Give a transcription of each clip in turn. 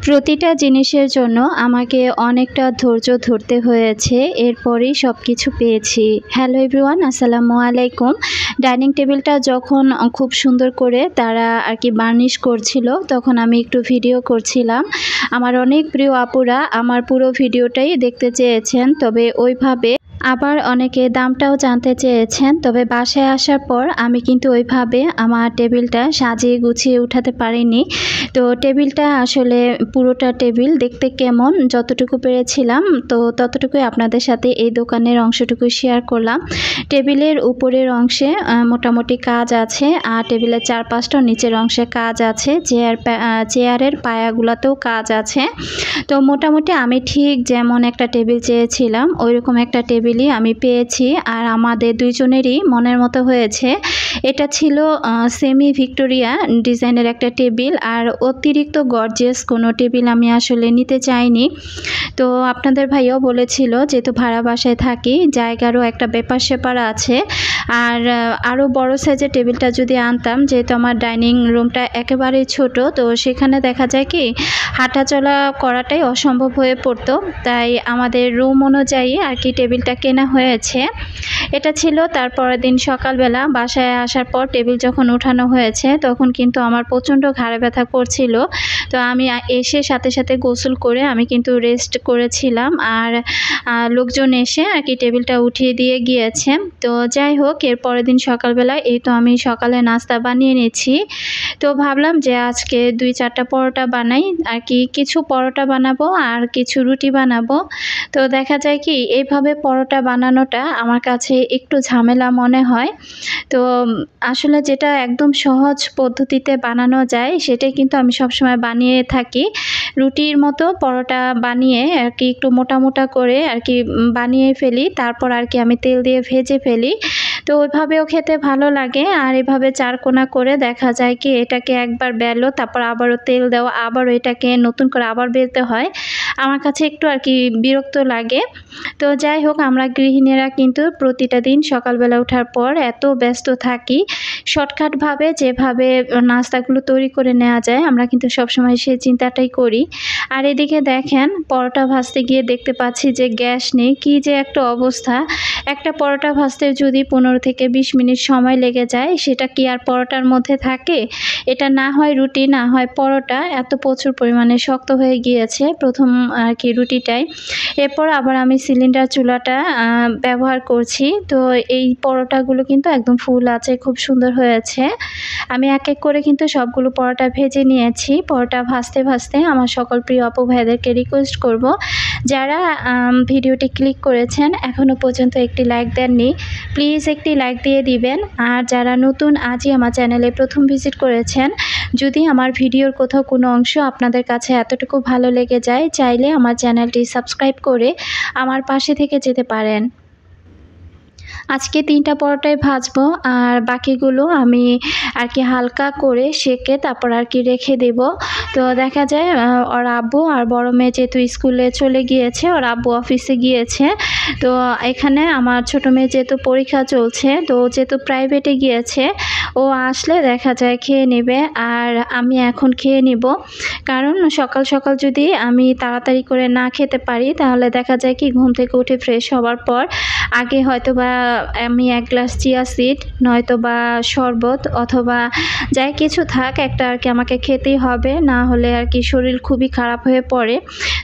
প্রতিটা জিনিসের জন্য আমাকে অনেকটা ধৈর্য ধরতে হয়েছে, এরপরেই সব কিছু পেয়েছি। হ্যালো এভরিওয়ান, আসসালামু আলাইকুম। ডাইনিং টেবিলটা যখন খুব সুন্দর করে তারা আর কি বার্নিশ করছিল, তখন আমি একটু ভিডিও করছিলাম। আমার অনেক প্রিয় আপুরা আমার পুরো ভিডিওটাই দেখতে চেয়েছেন, তবে ওইভাবে আবার অনেকে দামটাও জানতে চেয়েছেন। তবে বাসায় আসার পর আমি কিন্তু ওইভাবে আমার টেবিলটা সাজিয়ে গুছিয়ে উঠাতে পারিনি। তো টেবিলটা আসলে পুরোটা টেবিল দেখতে কেমন যতটুকু পেরেছিলাম তো ততটুকুই আপনাদের সাথে এই দোকানের অংশটুকু শেয়ার করলাম। টেবিলের উপরের অংশে মোটামুটি কাজ আছে, আর টেবিলের চারপাশটাও নিচের অংশে কাজ আছে, চেয়ারের পায়াগুলোতেও কাজ আছে। তো মোটামুটি আমি ঠিক যেমন একটা টেবিল চেয়েছিলাম ওইরকম একটা টেবিলই আমি পেয়েছি, আর আমাদের দুইজনেরই মনের মতো হয়েছে। এটা ছিল সেমি ভিক্টোরিয়া ডিজাইনের একটা টেবিল, আর অতিরিক্ত গর্জিয়াস কোনো টেবিল আমি আসলে নিতে চাইনি। তো আপনাদের ভাইও বলেছিল যেহেতু ভাড়া বাসায় থাকি, জায়গারও একটা ব্যাপার স্যাপার আছে, আর আরও বড় সাইজের টেবিলটা যদি আনতাম, যেহেতু আমার ডাইনিং রুমটা একেবারেই ছোট, তো সেখানে দেখা যায় কি হাঁটাচলা করাটাই অসম্ভব হয়ে পড়তো। তাই আমাদের রুম অনুযায়ী আর কি টেবিলটা কেনা হয়েছে। এটা ছিল তারপরের দিন সকালবেলা বাসায় আসার পর টেবিল যখন উঠানো হয়েছে, তখন কিন্তু আমার প্রচণ্ড ঘাড়ে ব্যথা করছিল। তো আমি এসে সাথে সাথে গোসল করে আমি কিন্তু রেস্ট করেছিলাম, আর লোকজন এসে আর কি টেবিলটা উঠিয়ে দিয়ে গিয়েছে। তো যাই হোক, এর পরের দিন সকালবেলা এই তো আমি সকালে নাস্তা বানিয়ে নিয়েছি। তো ভাবলাম যে আজকে 2-4টা পরোটা বানাই, আর কি কিছু পরোটা বানাবো আর কিছু রুটি বানাবো। তো দেখা যায় কি এইভাবে পরোটা বানানোটা আমার কাছে একটু ঝামেলা মনে হয়। তো আসলে যেটা একদম সহজ পদ্ধতিতে বানানো যায় সেটাই কিন্তু আমি সবসময় বানিয়ে থাকি। রুটির মতো পরোটা বানিয়ে আর কি একটু মোটা মোটা করে আর কি বানিয়ে ফেলি, তারপর আর কি আমি তেল দিয়ে ভেজে ফেলি। তো ওইভাবেও খেতে ভালো লাগে, আর এভাবে চারকোনা করে দেখা যায় কি এটাকে একবার বেলো, তারপর আবারও তেল দেওয়া, আবারও এটাকে নতুন করে আবার বেলতে হয়। আমার কাছে একটু আর কি বিরক্ত লাগে। তো যাই হোক, আমরা গৃহিণীরা কিন্তু প্রতিটা দিন সকালবেলা ওঠার পর এত ব্যস্ত থাকি, শর্টকাটভাবে যেভাবে নাস্তাগুলো তৈরি করে নেওয়া যায় আমরা কিন্তু সবসময় সেই চিন্তাটাই করি। আর এদিকে দেখেন পরোটা ভাজতে গিয়ে দেখতে পাচ্ছি যে গ্যাস নেই, কী যে একটা অবস্থা। একটা পরোটা ভাজতে যদি 15 থেকে 20 মিনিট সময় লেগে যায়, সেটা কি আর পরোটার মধ্যে থাকে? এটা না হয় রুটি না হয় পরোটা, এত প্রচুর পরিমাণে শক্ত হয়ে গিয়েছে প্রথম আর কি রুটিটাই। এরপর আবার আমি সিলিন্ডার চুলাটা ব্যবহার করছি। তো এই পরোটাগুলো কিন্তু একদম ফুল আছে, খুব সুন্দর হয়েছে। আমি এক এক করে কিন্তু সবগুলো পরোটা ভেজে নিয়েছি। পরোটা ভাজতে ভাজতে আমার সকল প্রিয় আপু ভাইদেরকে রিকোয়েস্ট করব, যারা ভিডিওটি ক্লিক করেছেন এখনও পর্যন্ত একটি লাইক দেননি, প্লিজ একটি লাইক দিয়ে দিবেন। আর যারা নতুন আজই আমার চ্যানেলে প্রথম ভিজিট করেছেন, যদি আমার ভিডিওর কোথাও কোনো অংশ আপনাদের কাছে এতটুকু ভালো লেগে যায়, চাইলে আমার চ্যানেলটি সাবস্ক্রাইব করে আমার পাশে থেকে যেতে পারেন। আজকে 3টা পরোটাই ভাজবো, আর বাকিগুলো আমি আর কি হালকা করে সেকে তারপর আর কি রেখে দেব। তো দেখা যায় ওর আব্বু আর বড় মেয়ে যেহেতু স্কুলে চলে গিয়েছে, ওর আব্বু অফিসে গিয়েছে। তো এখানে আমার ছোট মেয়ে যেহেতু পরীক্ষা চলছে, তো যেহেতু প্রাইভেটে গিয়েছে, ও আসলে দেখা যায় খেয়ে নেবে, আর আমি এখন খেয়ে নিব। কারণ সকাল সকাল যদি আমি তাড়াতাড়ি করে না খেতে পারি, তাহলে দেখা যায় কি ঘুম থেকে উঠে ফ্রেশ হওয়ার পর আগে হয়তো বা আমি 1 গ্লাস চিয়া সিড নয়তো বা শরবত অথবা যাই কিছু থাক একটা আর কি আমাকে খেতেই হবে, না হলে আর কি শরীর খুবই খারাপ হয়ে পড়ে।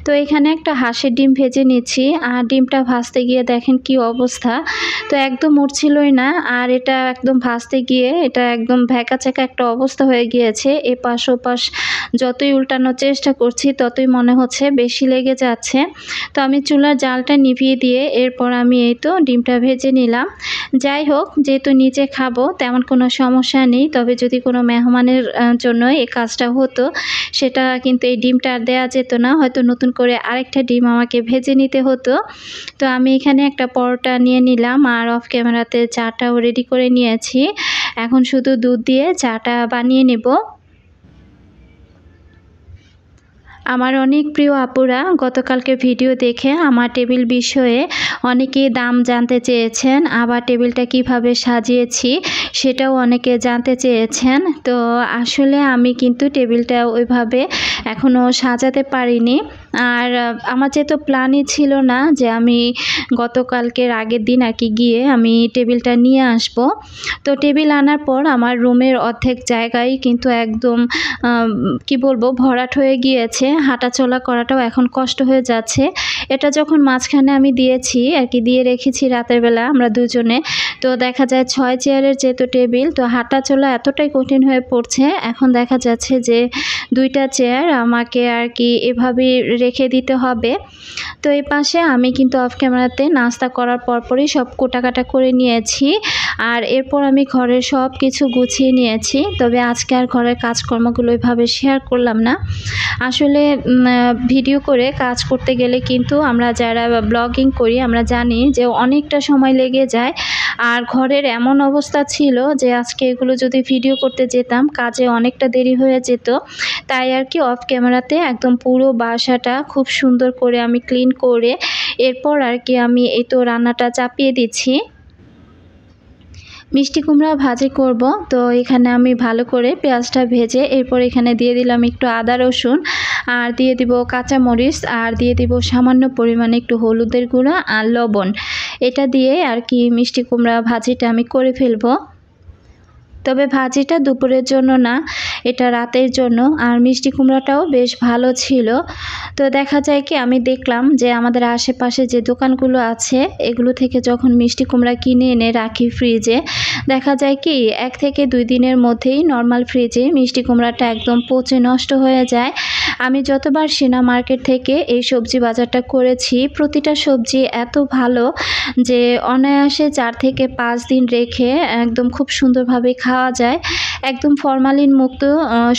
তো এখানে একটা হাঁসের ডিম ভেজে নিচ্ছি, আর ডিমটা ভাজতে গিয়ে দেখেন কি অবস্থা, তো একদম উঠছিলই না। আর এটা একদম ভাজতে গিয়ে এটা একদম ভ্যাকাচেকা একটা অবস্থা হয়ে গিয়েছে। এপাশ ওপাশ যতই উল্টানোর চেষ্টা করছি ততই মনে হচ্ছে বেশি লেগে যাচ্ছে। তো আমি চুলার জালটা নিভিয়ে দিয়ে এরপর আমি এই তো ডিমটা ভেজে নিলাম। যাই হোক, যেহেতু নিজে খাবো তেমন কোনো সমস্যা নেই, তবে যদি কোনো মেহমানের জন্য এই কাজটা হতো, সেটা কিন্তু এই ডিমটা আর দেওয়া যেত না, হয়তো নতুন করে আরেকটা ডিম আমাকে ভেজে নিতে হতো। তো আমি এখানে একটা পরোটা নিয়ে নিলাম, আর অফ ক্যামেরাতে চাটাও রেডি করে নিয়েছি। এখন শুধু দুধ দিয়ে চাটা বানিয়ে নেব। আমার অনেক প্রিয় আপুরা গতকালকে ভিডিও দেখে আমার টেবিল বিষয়ে অনেকেই দাম জানতে চেয়েছেন, আবার টেবিলটা কিভাবে সাজিয়েছি সেটাও অনেকে জানতে চেয়েছেন। তো আসলে আমি কিন্তু টেবিলটা ওইভাবে এখনও সাজাতে পারিনি। আর আমার যেহেতু প্ল্যানই ছিল না যে আমি গতকালকের আগের দিন আর কি গিয়ে আমি টেবিলটা নিয়ে আসব। তো টেবিল আনার পর আমার রুমের অর্ধেক জায়গায় কিন্তু একদম কি বলবো ভরাট হয়ে গিয়েছে, হাঁটাচলা করাটাও এখন কষ্ট হয়ে যাচ্ছে। এটা যখন মাঝখানে আমি দিয়েছি আর কি, দিয়ে রেখেছি রাতের বেলা আমরা দুজনে, তো দেখা যায় 6 চেয়ারের যেহেতু টেবিল, তো হাঁটাচলা এতটাই কঠিন হয়ে পড়ছে। এখন দেখা যাচ্ছে যে 2টা চেয়ার আমাকে আর কি এভাবে রেখে দিতে হবে। তো এই পাশে আমি কিন্তু অফ ক্যামেরাতে নাস্তা করার পরপরই সব কোটাকাটা করে নিয়েছি, আর এরপর আমি ঘরের সব কিছু গুছিয়ে নিয়েছি। তবে আজকে আর ঘরের কাজকর্মগুলো ওইভাবে শেয়ার করলাম না। আসলে ভিডিও করে কাজ করতে গেলে কিন্তু আমরা যারা ব্লগিং করি আমরা জানি যে অনেকটা সময় লেগে যায়। আর ঘরের এমন অবস্থা ছিল যে আজকে এগুলো যদি ভিডিও করতে যেতাম কাজে অনেকটা দেরি হয়ে যেত। তাই আর কি অফ ক্যামেরাতে একদম পুরো বাসাটা খুব সুন্দর করে আমি ক্লিন করে এরপর আর কি আমি এই তো রান্নাটা চাপিয়ে দিচ্ছি। মিষ্টি কুমড়া ভাজি করব। তো এখানে আমি ভালো করে পেঁয়াজটা ভেজে এরপর এখানে দিয়ে দিলাম একটু আদা রসুন, আর দিয়ে দিব কাঁচামরিচ, আর দিয়ে দিব সামান্য পরিমাণে একটু হলুদের গুঁড়া আর লবণ। এটা দিয়ে আর কি মিষ্টি কুমড়া ভাজিটা আমি করে ফেলবো। তবে ভাজিটা দুপুরের জন্য না, এটা রাতের জন্য। আর মিষ্টি কুমড়াটাও বেশ ভালো ছিল। তো দেখা যায় কি আমি দেখলাম যে আমাদের আশেপাশে যে দোকানগুলো আছে এগুলো থেকে যখন মিষ্টি কুমড়া কিনে এনে রাখি ফ্রিজে, দেখা যায় কি 1 থেকে 2 দিনের মধ্যেই নর্মাল ফ্রিজে মিষ্টি কুমড়াটা একদম পচে নষ্ট হয়ে যায়। আমি যতবার সেনা মার্কেট থেকে এই সবজি বাজারটা করেছি প্রতিটা সবজি এত ভালো যে অনায়াসে 4 থেকে 5 দিন রেখে একদম খুব সুন্দরভাবে খাওয়া যায়। একদম ফরমালিন মুক্ত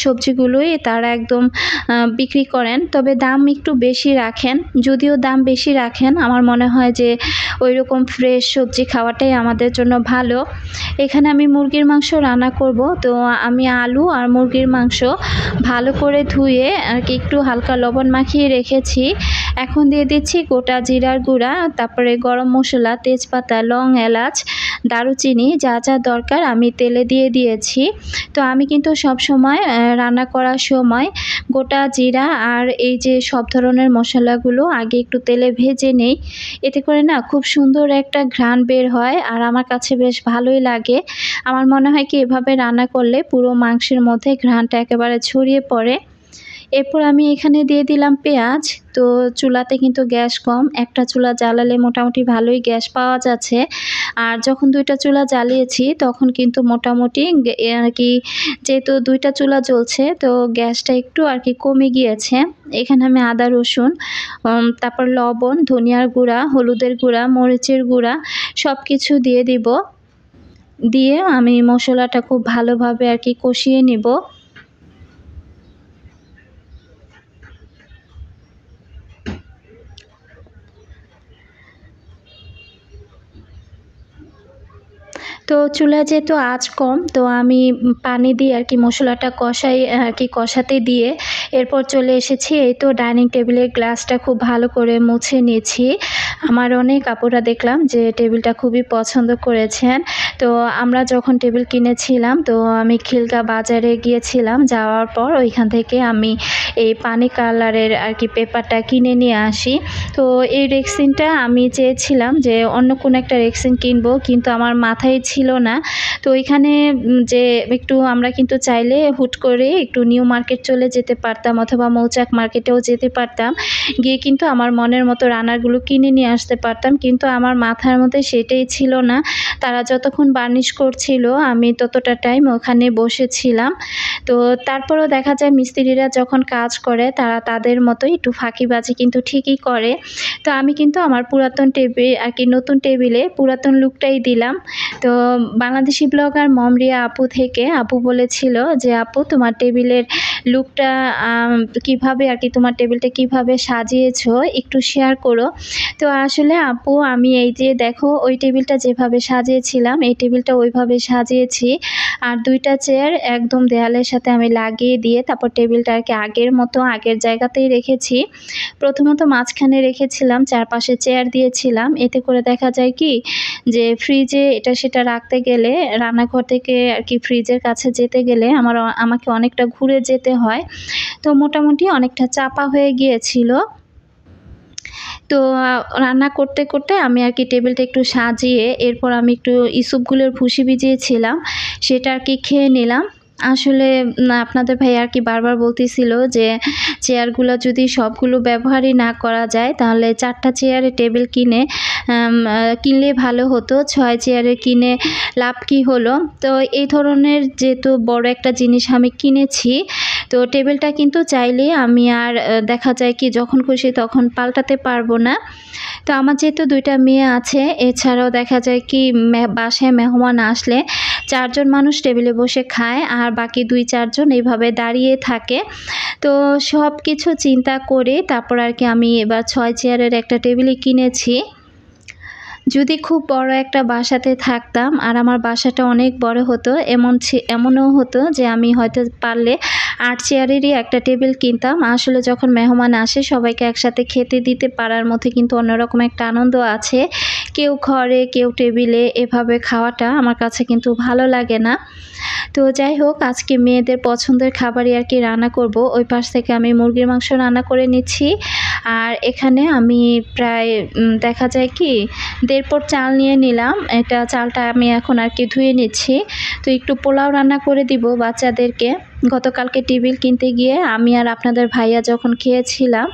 সবজিগুলোই তারা একদম বিক্রি করেন। তবে দাম একটু বেশি রাখেন। যদিও দাম বেশি রাখেন, আমার মনে হয় যে ওই রকম ফ্রেশ সবজি খাওয়াটাই আমাদের জন্য ভালো। এখানে আমি মুরগির মাংস রান্না করব। তো আমি আলু আর মুরগির মাংস ভালো করে ধুয়ে আর কি একটু হালকা লবণ মাখিয়ে রেখেছি। এখন দিয়ে দিচ্ছি গোটা জিরার গুঁড়া, তারপরে গরম মশলা, তেজপাতা, লং, এলাচ, দারুচিনি, যা যা দরকার আমি তেলে দিয়ে দিয়েছি। তো আমি কিন্তু সব সময় রান্না করার সময় গোটা জিরা আর এই যে সব ধরনের মশলাগুলো আগে একটু তেলে ভেজে নেই। এতে করে না খুব সুন্দর একটা ঘ্রাণ বের হয়, আর আমার কাছে বেশ ভালোই লাগে। আমার মনে হয় কি এভাবে রান্না করলে পুরো মাংসের মধ্যে ঘ্রাণটা একেবারে ছড়িয়ে পড়ে। এরপর আমি এখানে দিয়ে দিলাম পেঁয়াজ। তো চুলাতে কিন্তু গ্যাস কম, একটা চুলা জ্বালালে মোটামুটি ভালোই গ্যাস পাওয়া যাচ্ছে। আর যখন 2টা চুলা জ্বালিয়েছি তখন কিন্তু মোটামুটি আর কি যেহেতু 2টা চুলা জ্বলছে তো গ্যাসটা একটু আর কি কমে গিয়েছে। এখানে আমি আদা রসুন, তারপর লবণ, ধনিয়ার গুঁড়া, হলুদের গুঁড়া, মরিচের গুঁড়া সব কিছু দিয়ে দিব। দিয়ে আমি মশলাটা খুব ভালোভাবে আর কি কষিয়ে নিব। তো চুলায় যেহেতু আঁচ কম, তো আমি পানি দিয়ে আর কি মশলাটা কষাতে দিয়ে এরপর চলে এসেছি এই তো ডাইনিং টেবিলের গ্লাসটা খুব ভালো করে মুছে নিয়েছি। আমার অনেক আপুরা দেখলাম যে টেবিলটা খুবই পছন্দ করেছেন। তো আমরা যখন টেবিল কিনেছিলাম তো আমি খিলগা বাজারে গিয়েছিলাম, যাওয়ার পর ওইখান থেকে আমি এই পানি কালারের আর কি পেপারটা কিনে নিয়ে আসি। তো এই রেক্সিনটা আমি চেয়েছিলাম যে অন্য কোনো একটা রেক্সিন কিনবো, কিন্তু আমার মাথায় ছিল না। তো ওইখানে যে একটু আমরা কিন্তু চাইলে হুট করে একটু নিউ মার্কেট চলে যেতে পারতাম অথবা মৌচাক মার্কেটেও যেতে পারতাম, গিয়ে কিন্তু আমার মনের মতো রানারগুলো কিনে নিয়ে আসতে পারতাম। কিন্তু আমার মাথার মধ্যে সেটাই ছিল না। তারা যতক্ষণ বার্নিশ করছিল আমি ততটা টাইম ওখানে বসেছিলাম। তো তারপরেও দেখা যায় মিস্ত্রিরা যখন কাজ করে তারা তাদের মতো একটু ফাঁকিবাজি কিন্তু ঠিকই করে। তো আমি কিন্তু আমার পুরাতন টেবিল আর কি নতুন টেবিলে পুরাতন লুকটাই দিলাম। তো বাংলাদেশি ব্লগার মমরিয়া আপু থেকে আপু বলেছিল যে আপু তোমার টেবিলের লুকটা কিভাবে আর কি তোমার টেবিলটা কিভাবে সাজিয়েছো একটু শেয়ার করো। তো আসলে আপু আমি এই যে দেখো ওই টেবিলটা যেভাবে সাজিয়েছিলাম এই টেবিলটা ওইভাবে সাজিয়েছি। আর ২টা চেয়ার একদম দেয়ালের সাথে আমি লাগিয়ে দিয়ে তারপর টেবিলটা আর কি আগের মতো আগের জায়গাতেই রেখেছি। প্রথমত মাঝখানে রেখেছিলাম, চারপাশে চেয়ার দিয়েছিলাম। এতে করে দেখা যায় কি যে ফ্রিজে এটা সেটা রাখতে গেলে রান্নাঘর থেকে আর কি ফ্রিজের কাছে যেতে গেলে আমাকে অনেকটা ঘুরে যেতে হয়। তো মোটামুটি অনেকটা চাপা হয়ে গিয়েছিল। তো রান্না করতে, করতে আমি আর কি টেবিলটা একটু সাজিয়ে এরপর আমি একটু ইসুপগুলের ভুসি ভিজিয়েছিলাম, সেটা আর কি খেয়ে নিলাম। আসলে আপনাদের ভাই আর কি বারবার বলতেছিল যে চেয়ারগুলো যদি সবগুলো ব্যবহারই না করা যায় তাহলে 4টা চেয়ারের টেবিল কিনলে ভালো হতো, 6 চেয়ারের কিনে লাভ কি হলো। তো এই ধরনের যেহেতু বড় একটা জিনিস আমি কিনেছি, তো টেবিলটা কিন্তু চাইলেই আমি আর দেখা যায় কি যখন খুশি তখন পাল্টাতে পারবো না। তো আমার যেহেতু 2টা মেয়ে আছে, এছাড়াও দেখা যায় কি বাসায় মেহমান আসলে 4 জন মানুষ টেবিলে বসে খায় আর বাকি 2-4 জন এইভাবে দাঁড়িয়ে থাকে। তো সব কিছু চিন্তা করে তারপর আর কি আমি এবার 6 চেয়ারের একটা টেবিলই কিনেছি। যদি খুব বড় একটা বাসাতে থাকতাম আর আমার বাসাটা অনেক বড় হতো, এমনও হতো যে আমি হয়তো পারলে 8 চেয়ারেরই একটা টেবিল কিনতাম। আসলে যখন মেহমান আসে সবাইকে একসাথে খেতে দিতে পারার মধ্যে কিন্তু অন্যরকম একটা আনন্দ আছে। কেউ ঘরে কেউ টেবিলে এভাবে খাওয়াটা আমার কাছে কিন্তু ভালো লাগে না। তো যাই হোক আজকে মেয়েদের পছন্দের খাবারই আর কি রান্না করব। ওই পাশ থেকে আমি মুরগির মাংস রান্না করে নিচ্ছি। আর এখানে আমি প্রায় দেখা যায় কি 1.5 পট চাল নিয়ে নিলাম। এটা চালটা আমি এখন আর কি ধুয়ে নিচ্ছি। তো একটু পোলাও রান্না করে দিব বাচ্চাদেরকে। গতকালকে টেবিল কিনতে গিয়ে আমি আর আপনাদের ভাইয়া যখন খেয়েছিলাম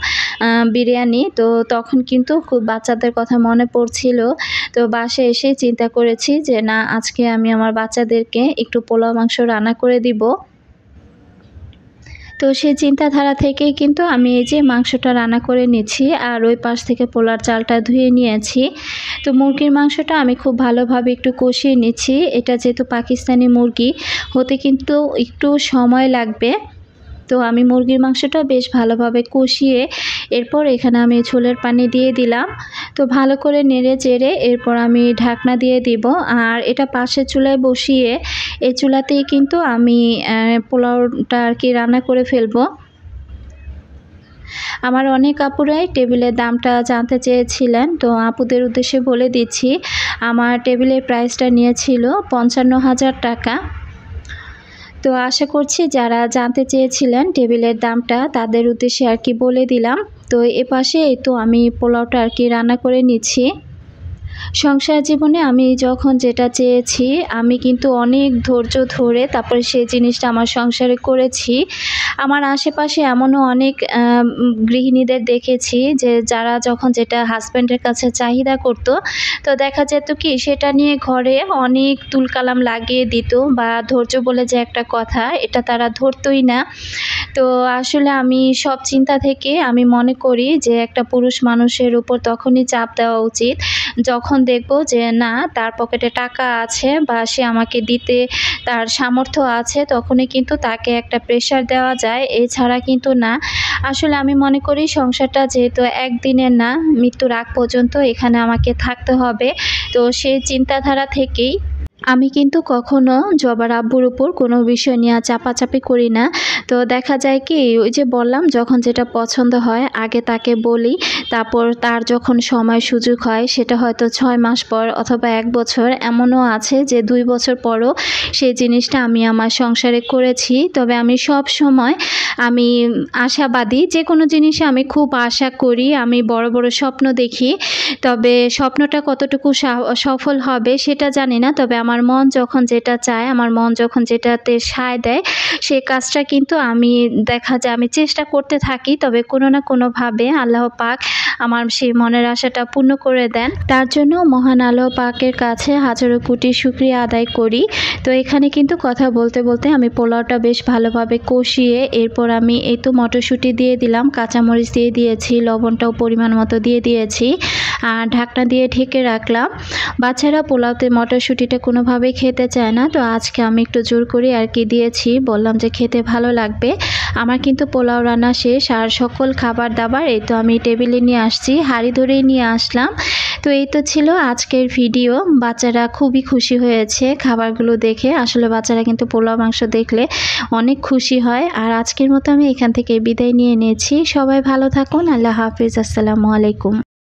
বিরিয়ানি, তো তখন কিন্তু খুব বাচ্চাদের কথা মনে পড়ছিল। তো বাসায় এসে চিন্তা করেছি যে না আজকে আমি আমার বাচ্চাদেরকে একটু পোলাও মাংস রান্না করে দিব। তো সেই চিন্তাধারা থেকেই কিন্তু আমি এই যে মাংসটা রান্না করে নিচ্ছি আর ওই পাশ থেকে পোলার চালটা ধুয়ে নিয়েছি। তো মুরগির মাংসটা আমি খুব ভালোভাবে একটু কষিয়ে নিচ্ছি। এটা যেহেতু পাকিস্তানি মুরগি হতে কিন্তু একটু সময় লাগবে। তো আমি মুরগির মাংসটা বেশ ভালোভাবে কষিয়ে এরপর এখানে আমি ঝোলের পানি দিয়ে দিলাম। তো ভালো করে নেড়ে চেড়ে এরপর আমি ঢাকনা দিয়ে দিব। আর এটা পাশের চুলায় বসিয়ে এই চুলাতেই কিন্তু আমি পোলাওটা আর কি রান্না করে ফেলবো। আমার অনেক আপুরাই টেবিলের দামটা জানতে চেয়েছিলেন, তো আপুদের উদ্দেশ্যে বলে দিচ্ছি আমার টেবিলের প্রাইসটা নিয়েছিল 55,000 টাকা। তো আশা করছি যারা জানতে চেয়েছিলেন টেবিলের দামটা তাদের উদ্দেশ্যে আর কি বলে দিলাম। তো এপাশে এই তো আমি পোলাওটা আর কি রান্না করে নিচ্ছি। সংসার জীবনে আমি যখন যেটা চেয়েছি আমি কিন্তু অনেক ধৈর্য ধরে তারপরে সেই জিনিসটা আমার সংসারে করেছি। আমার আশেপাশে এমনও অনেক গৃহিণীদের দেখেছি যে যারা যখন যেটা হাজব্যান্ডের কাছে চাহিদা করতো, তো দেখা যেত কি সেটা নিয়ে ঘরে অনেক তুলকালাম লাগিয়ে দিত বা ধৈর্য বলে যে একটা কথা এটা তারা ধরতই না। তো আসলে আমি সব চিন্তা থেকে আমি মনে করি যে একটা পুরুষ মানুষের উপর তখনই চাপ দেওয়া উচিত যখন দেখব যে না তার পকেটে টাকা আছে বা সে আমাকে দিতে তার সামর্থ্য আছে, তখনই কিন্তু তাকে একটা প্রেশার দেওয়া যায়, এছাড়া কিন্তু না। আসলে আমি মনে করি সংসারটা যেহেতু একদিনের না, মৃত্যুর আগ পর্যন্ত এখানে আমাকে থাকতে হবে। তো সেই চিন্তাধারা থেকেই আমি কিন্তু কখনো জবার আব্বুর উপর কোনো বিষয় নিয়ে চাপাচাপি করি না। তো দেখা যায় কি ওই যে বললাম যখন যেটা পছন্দ হয় আগে তাকে বলি, তারপর তার যখন সময় সুযোগ হয় সেটা হয়তো 6 মাস পর অথবা 1 বছর, এমনও আছে যে 2 বছর পরও সেই জিনিসটা আমি আমার সংসারে করেছি। তবে আমি সব সময় আমি আশাবাদী, যে কোনো জিনিসে আমি খুব আশা করি, আমি বড় বড় স্বপ্ন দেখি। তবে স্বপ্নটা কতটুকু সফল হবে সেটা জানি না, তবে আমার মন যখন যেটা চায়, আমার মন যখন যেটাতে সায় দেয় সেই কাজটা কিন্তু আমি দেখা যায় আমি চেষ্টা করতে থাকি। তবে কোনো না কোনোভাবে আল্লাহ পাক আমার সেই মনের আশাটা পূর্ণ করে দেন। তার জন্য মহান আল্লাহ পাকের কাছে হাজারো কোটি শুকরিয়া আদায় করি। তো এখানে কিন্তু কথা বলতে বলতে আমি পোলাওটা বেশ ভালোভাবে কষিয়ে এরপর আমি এই তো মটরশুঁটি দিয়ে দিলাম, কাঁচামরিচ দিয়ে দিয়েছি, লবণটাও পরিমাণ মতো দিয়ে দিয়েছি। ঢাকনা দিয়ে ঢেকে রাখলাম। বাচ্চারা পোলাওতে মটরশুঁটিটা কোনোভাবেই খেতে চায় না, তো আজকে আমি একটু জোর করে আর কি দিয়েছি, বললাম যে খেতে ভালো লাগবে। আমার কিন্তু পোলাও রান্না শেষ, আর সকল খাবার দাবার এই তো আমি টেবিলে নিয়ে আসছি, হাঁড়ি ধরেই নিয়ে আসলাম। তো এই তো ছিল আজকের ভিডিও। বাচ্চারা খুবই খুশি হয়েছে খাবারগুলো দেখে। আসলে বাচ্চারা কিন্তু পোলাও মাংস দেখলে অনেক খুশি হয়। আর আজকের মতো আমি এখান থেকে বিদায় নিয়ে নিয়েছি। সবাই ভালো থাকুন। আল্লাহ হাফিজ। আসসালামু আলাইকুম।